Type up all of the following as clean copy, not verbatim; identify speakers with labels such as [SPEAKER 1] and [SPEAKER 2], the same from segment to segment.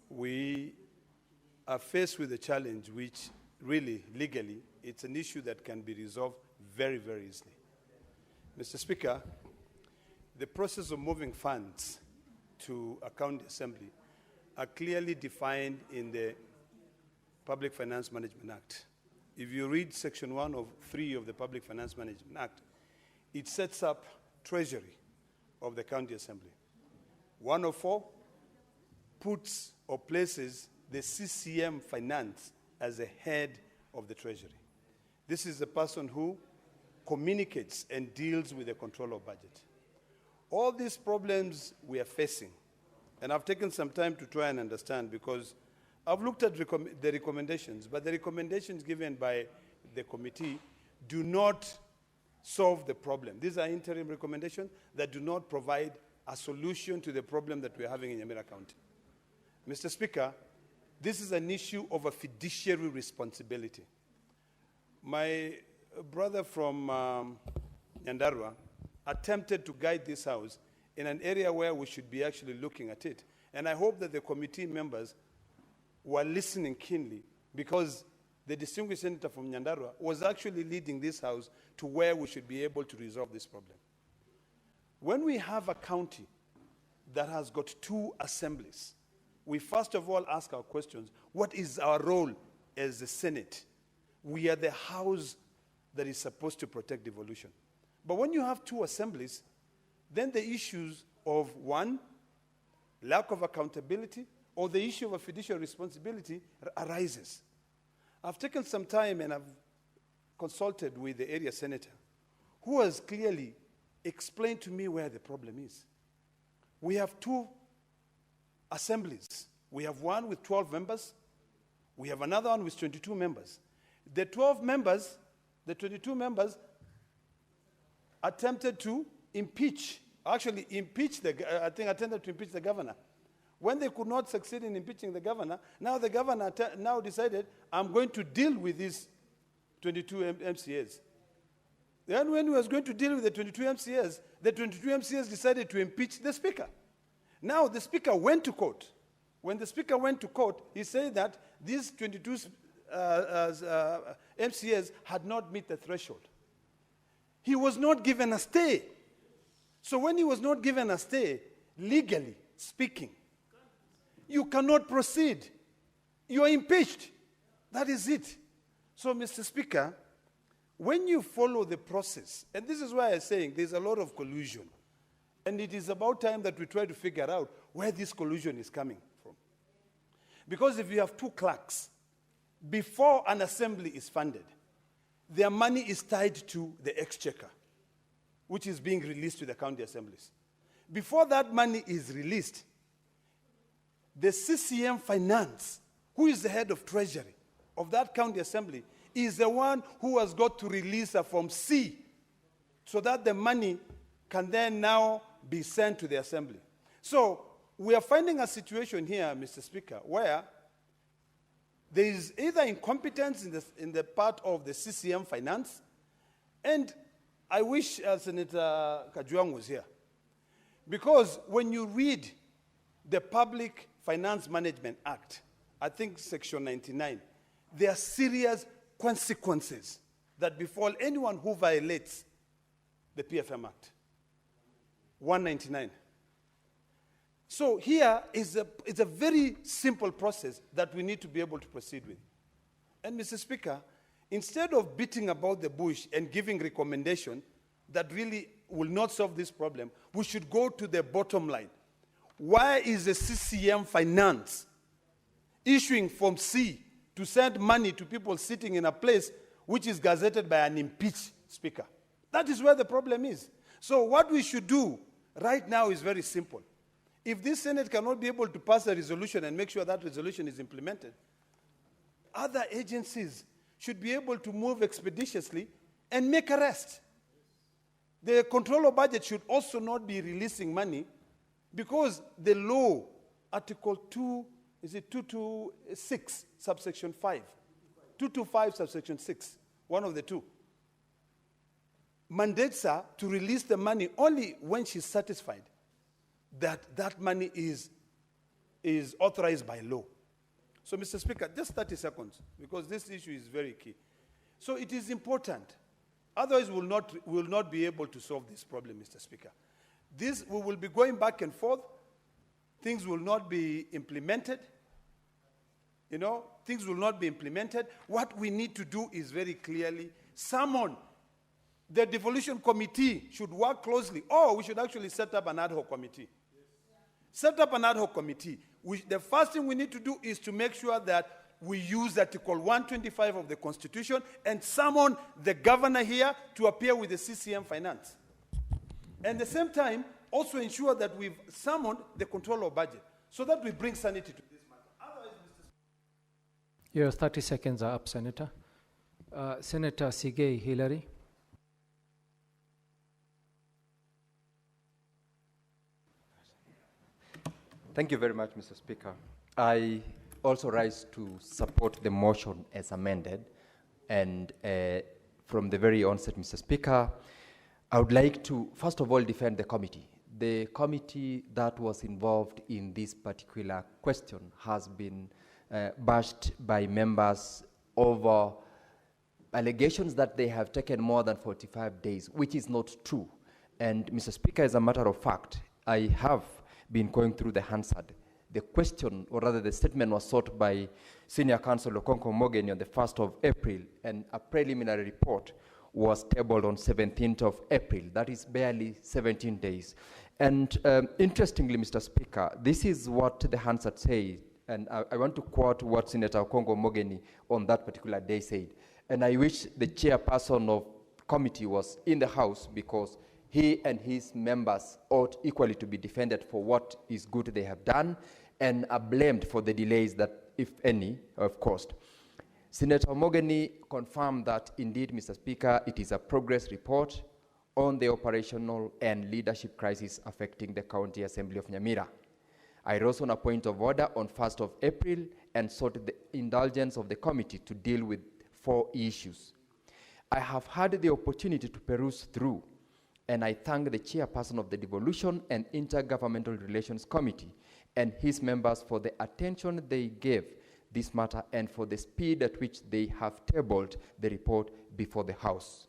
[SPEAKER 1] we are faced with a challenge which really, legally, it's an issue that can be resolved very, very easily. Mr. Speaker, the process of moving funds to a county assembly are clearly defined in the Public Finance Management Act. If you read Section 1 of 3 of the Public Finance Management Act, it sets up treasury of the county assembly. 104 puts or places the CCM finance as the head of the treasury. This is the person who communicates and deals with the control of budget. All these problems we are facing, and I've taken some time to try and understand because I've looked at the recommendations, but the recommendations given by the committee do not solve the problem. These are interim recommendations that do not provide a solution to the problem that we're having in Nyamira County. Mr. Speaker, this is an issue of a fiduciary responsibility. My brother from Nyandarua attempted to guide this House in an area where we should be actually looking at it. And I hope that the committee members were listening keenly because the distinguished senator from Nyandarua was actually leading this House to where we should be able to resolve this problem. When we have a county that has got 2 assemblies, we first of all ask our questions, what is our role as the Senate? We are the House that is supposed to protect devolution. But when you have 2 assemblies, then the issues of, 1, lack of accountability, or the issue of a fiduciary responsibility arises. I've taken some time and I've consulted with the area senator, who has clearly explained to me where the problem is. We have 2 assemblies. We have one with 12 members. We have another one with 22 members. The 12 members, the 22 members attempted to impeach, attempted to impeach the governor. When they could not succeed in impeaching the governor, now the governor now decided, I'm going to deal with these 22 MCAs. Then when he was going to deal with the 22 MCAs, the 22 MCAs decided to impeach the speaker. Now the speaker went to court. When the speaker went to court, he said that these 22 MCAs had not met the threshold. He was not given a stay. So when he was not given a stay, legally speaking, you cannot proceed. You are impeached. That is it. So, Mr. Speaker, when you follow the process, and this is why I'm saying there's a lot of collusion, and it is about time that we try to figure out where this collusion is coming from. Because if you have 2 clerks, before an assembly is funded, their money is tied to the exchequer, which is being released to the county assemblies. Before that money is released, the CCM finance, who is the head of treasury of that county assembly, is the one who has got to release a Form C so that the money can then now be sent to the assembly. So we are finding a situation here, Mr. Speaker, where there is either incompetence in the part of the CCM finance, and I wish Senator Kajwang was here, because when you read the Public Finance Management Act, I think Section 99, there are serious consequences that befall anyone who violates the PFM Act. 199. So here is it's a very simple process that we need to be able to proceed with. And Mr. Speaker, instead of beating about the bush and giving recommendation that really will not solve this problem, we should go to the bottom line. Why is the CCM finance issuing Form C to send money to people sitting in a place which is gazetted by an impeached speaker? That is where the problem is. So what we should do right now is very simple. If this Senate cannot be able to pass a resolution and make sure that resolution is implemented, other agencies should be able to move expeditiously and make arrests. The controller budget should also not be releasing money because the law, Article 2, is it 226, subsection 5? 225, subsection 6, one of the two, mandates her to release the money only when she's satisfied that that money is is authorized by law. So, Mr. Speaker, just 30 seconds, because this issue is very key. So it is important. Otherwise, we will not be able to solve this problem, Mr. Speaker. We will be going back and forth. Things will not be implemented. You know, things will not be implemented. What we need to do is very clearly summon the devolution committee should work closely, or we should actually set up an ad hoc committee. Set up an ad hoc committee. The first thing we need to do is to make sure that we use Article 125 of the Constitution and summon the governor here to appear with the CCM Finance. And at the same time, also ensure that we've summoned the control of budget so that we bring sanity to this matter. Otherwise,
[SPEAKER 2] Your 30 seconds are up, Senator. Senator Sigei Hillary.
[SPEAKER 3] Thank you very much, Mr. Speaker. I also rise to support the motion as amended. And from the very onset, Mr. Speaker, I would like to, first of all, defend the committee. The committee that was involved in this particular question has been bashed by members over allegations that they have taken more than 45 days, which is not true. And, Mr. Speaker, as a matter of fact, I have been going through the Hansard. The question, or rather the statement, was sought by Senior Counsel Okonko Mogeni on the 1st of April, and a preliminary report was tabled on 17th of April. That is barely 17 days. And interestingly, Mr. Speaker, this is what the Hansard said, and I want to quote what Senator Okonko Mogeni on that particular day said. And I wish the chairperson of committee was in the House, because he and his members ought equally to be defended for what is good they have done and are blamed for the delays that, if any, have caused. Senator Mogeni confirmed that indeed, Mr. Speaker, it is a progress report on the operational and leadership crisis affecting the County Assembly of Nyamira. I rose on a point of order on 1st of April and sought the indulgence of the committee to deal with 4 issues. I have had the opportunity to peruse through, and I thank the chairperson of the Devolution and Intergovernmental Relations Committee and his members for the attention they gave this matter and for the speed at which they have tabled the report before the House.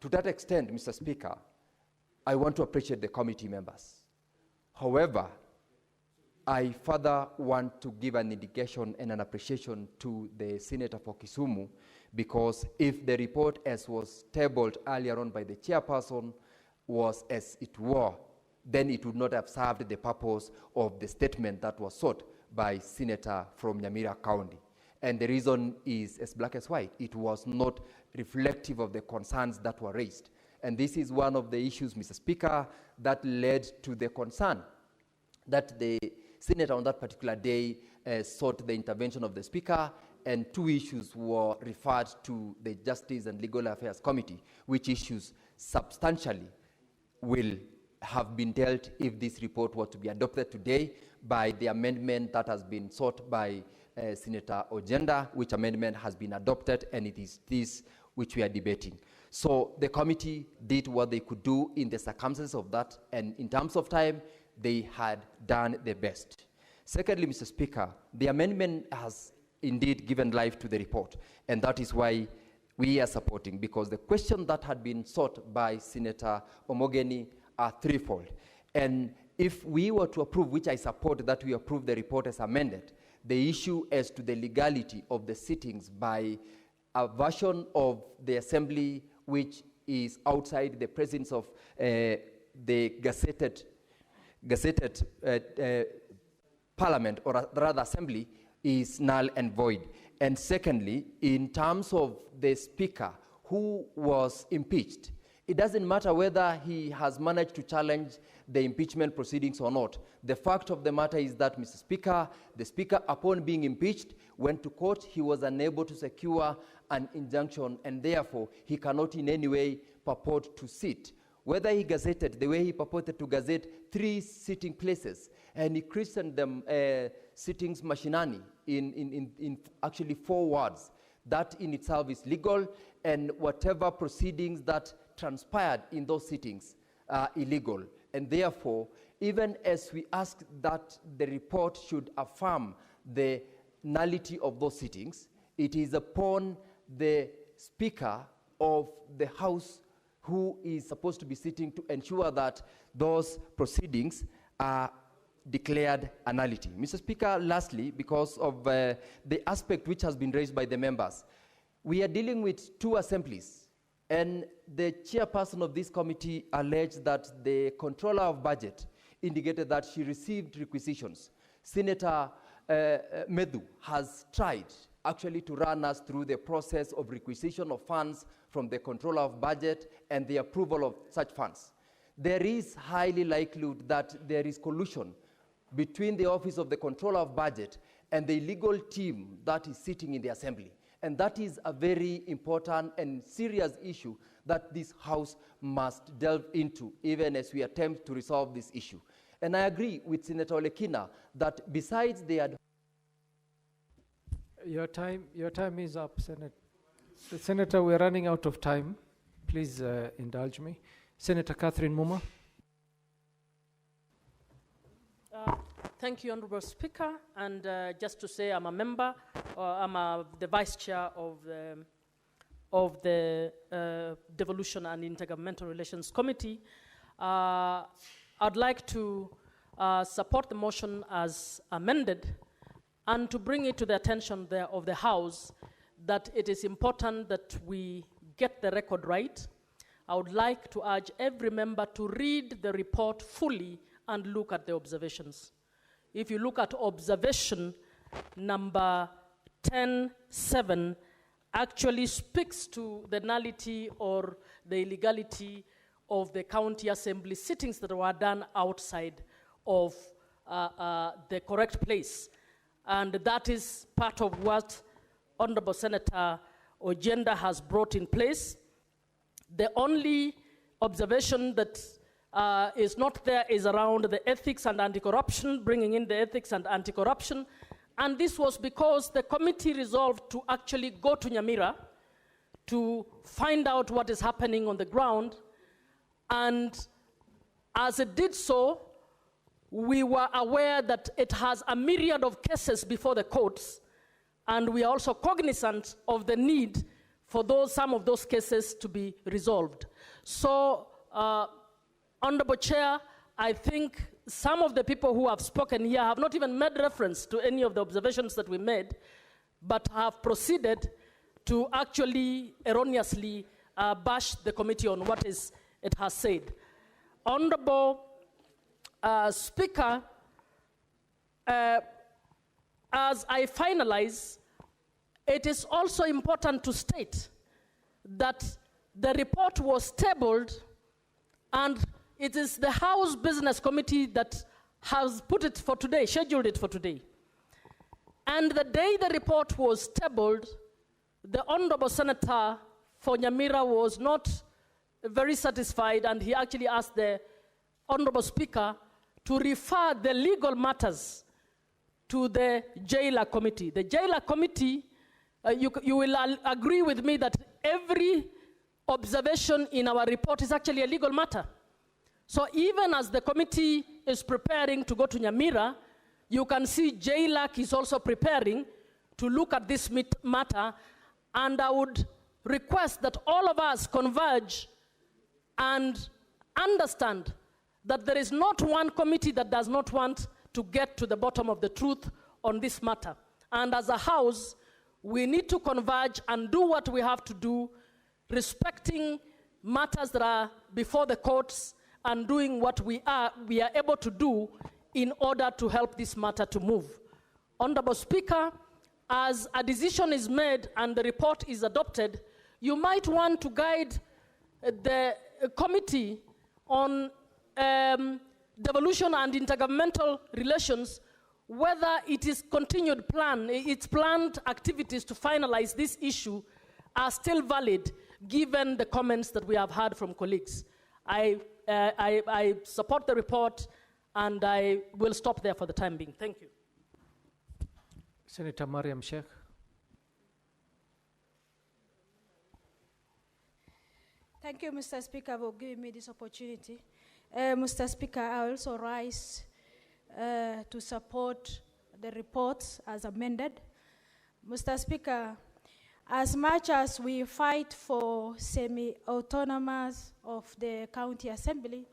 [SPEAKER 3] To that extent, Mr. Speaker, I want to appreciate the committee members. However, I further want to give an indication and an appreciation to the Senator for Kisumu, because if the report, as was tabled earlier on by the chairperson, was as it were, then it would not have served the purpose of the statement that was sought by Senator from Nyamira County. And the reason is as black as white. It was not reflective of the concerns that were raised. And this is one of the issues, Mr. Speaker, that led to the concern that the Senator on that particular day sought the intervention of the Speaker, and 2 issues were referred to the Justice and Legal Affairs Committee, which issues substantially will have been dealt if this report were to be adopted today by the amendment that has been sought by Senator Ojenda, which amendment has been adopted, and it is this which we are debating. So the committee did what they could do in the circumstances of that, and in terms of time, they had done their best. Secondly, Mr. Speaker, the amendment has indeed given life to the report, and that is why we are supporting, because the question that had been sought by Senator Omogeni are threefold. And if we were to approve, which I support, that we approve the report as amended, the issue as to the legality of the sittings by a version of the Assembly which is outside the presence of the gazetted Parliament, or rather Assembly, is null and void. And secondly, in terms of the Speaker who was impeached, it doesn't matter whether he has managed to challenge the impeachment proceedings or not. The fact of the matter is that, Mr. Speaker, the Speaker, upon being impeached, went to court. He was unable to secure an injunction, and therefore he cannot in any way purport to sit. Whether he gazetted the way he purported to gazette 3 sitting places, and he christened them sittings machinani in actually 4 words, that in itself is legal, and whatever proceedings that transpired in those sittings are illegal. And therefore, even as we ask that the report should affirm the nullity of those sittings, it is upon the Speaker of the House who is supposed to be sitting to ensure that those proceedings are declared a nullity. Mr. Speaker, lastly, because of the aspect which has been raised by the members, we are dealing with two assemblies, and the chairperson of this committee alleged that the controller of budget indicated that she received requisitions. Senator Medhu has tried actually to run us through the process of requisition of funds from the controller of budget and the approval of such funds. There is highly likelihood that there is collusion between the office of the controller of budget and the legal team that is sitting in the assembly. And that is a very important and serious issue that this House must delve into, even as we attempt to resolve this issue. And I agree with Senator Olekina that besides the
[SPEAKER 2] Your time is up, Senator. We're running out of time. Please indulge me. Senator Catherine Muma.
[SPEAKER 4] Thank you, Honorable Speaker. And just to say, I'm a member, the Vice Chair of the Devolution and Intergovernmental Relations Committee. I'd like to support the motion as amended and to bring it to the attention of the House that it is important that we get the record right. I would like to urge every member to read the report fully and look at the observations. If you look at observation number 10.7, actually speaks to the nullity or the illegality of the county assembly sittings that were done outside of the correct place. And that is part of what Honorable Senator Ojenda has brought in place. The only observation that is not there is around the ethics and anti-corruption, bringing in the ethics and anti-corruption. And this was because the committee resolved to actually go to Nyamira to find out what is happening on the ground. And as it did so, we were aware that it has a myriad of cases before the courts, and we are also cognizant of the need for some of those cases to be resolved. So, Honorable Chair, I think some of the people who have spoken here have not even made reference to any of the observations that we made, but have proceeded to actually erroneously bash the committee on what it has said. Honorable Speaker, as I finalize, it is also important to state that the report was tabled, and it is the House Business Committee that has put it for today, scheduled it for today. And the day the report was tabled, the Honorable Senator for Nyamira was not very satisfied, and he actually asked the Honorable Speaker to refer the legal matters to the Jailer Committee. The Jailer Committee, you will agree with me that every observation in our report is actually a legal matter. So even as the committee is preparing to go to Nyamira, you can see JLAC is also preparing to look at this matter, and I would request that all of us converge and understand that there is not one committee that does not want to get to the bottom of the truth on this matter. And as a House, we need to converge and do what we have to do, respecting matters that are before the courts and doing what we are able to do in order to help this matter to move. Honorable Speaker, as a decision is made and the report is adopted, you might want to guide the committee on devolution and intergovernmental relations, whether it is its planned activities to finalize this issue are still valid, given the comments that we have heard from colleagues. I support the report, and I will stop there for the time being. Thank you.
[SPEAKER 2] Senator Mariam Sheikh.
[SPEAKER 5] Thank you, Mr. Speaker, for giving me this opportunity. Mr. Speaker, I also rise to support the reports as amended. Mr. Speaker, as much as we fight for semi-autonomous of the county assembly,